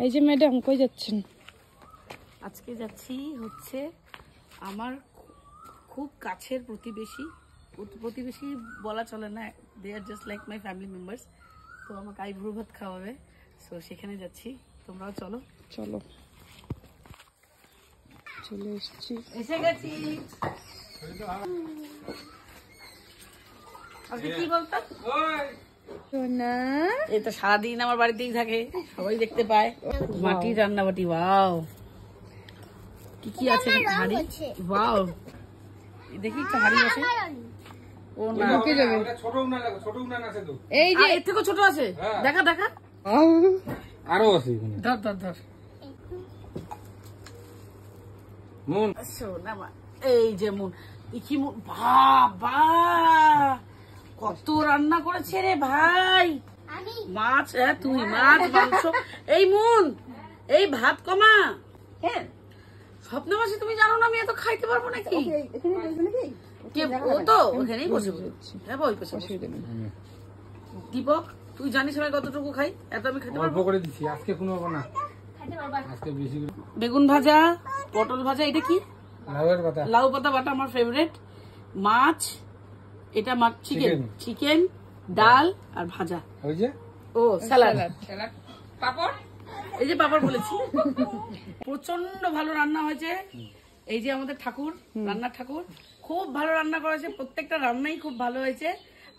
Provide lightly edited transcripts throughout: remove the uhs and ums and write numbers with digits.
এই যে ম্যাডাম কই যাচ্ছেন? আজকে যাচ্ছি হচ্ছে আমার খুব কাছের প্রতিবেশী, প্রতিবেশী বলা চলে না, they are just like my family members. তো আমাকে আইব্রো ভাত খাওয়াবে, সো সেখানে যাচ্ছি। তোমরাও চলো। চলো, চলে এসেছি, এসে গেছি। আজকে কি বলতাম, এই তো সারাদিন আমার বাড়িতেই থাকে, সবাই দেখতে পায়। মাটির রান্নাবাটি, ওয়াও কি কি আছে হাড়ি, ওয়াও দেখি একটা হাড়ি আছে। ও না, ছোট উনান লাগে, ছোট উনান আছে তো, এই যে এর থেকে ছোট আছে, দেখা দেখা আরো আছে এখানে। ধর ধর ধর মুন, শোনা মা, এই যে মুন, দেখি মুন, বাবা কত রান্না করেছে রে ভাই। মাছ, তুই মাছ মাংস, এই মুন, এই ভাত কমা। হ্যাঁ স্বপ্ন মাসি, তুমি জানো না আমি এত খাইতে পারবো নাকি? ও তো ওখানেই বসে বসে, হ্যাঁ বই বসে। দীপক তুই জানিস আমি কতটুকু খাই, এত আমি খেতে অল্প করে দিছি, আজকে কোনো হবে না, আজকে বেশি করে। বেগুন ভাজা, পটল ভাজা, এটা কি লাউয়ের পাতা, লাউ পাতা বাটা আমার ফেভারিট, মাছ, এটা মাছ, চিকেন, চিকেন, ডাল আর ভাজা, ওই যে ও স্যালাড, পাপড়, এই যে পাপড় বলেছি। প্রচন্ড ভালো রান্না হয়েছে। এই যে আমাদের ঠাকুর, রান্নার ঠাকুর খুব ভালো রান্না করেছে, প্রত্যেকটা রান্নাই খুব ভালো হয়েছে।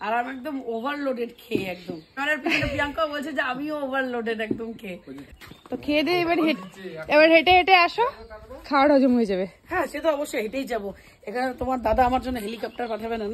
আর আমি একদম ওভারলোডেড খেয়ে, একদম আমার পিছনে প্রিয়াঙ্কা বলছে যে আমিও ওভারলোডেড একদম খেয়ে। তো খেয়ে দিয়ে এবার হেঁটে হেঁটে আসো, খাওয়ার হজম হয়ে যাবে। হ্যাঁ সে তো অবশ্যই হেঁটেই যাবো, এখানে তোমার দাদা আমার জন্য হেলিকপ্টার পাঠাবে না।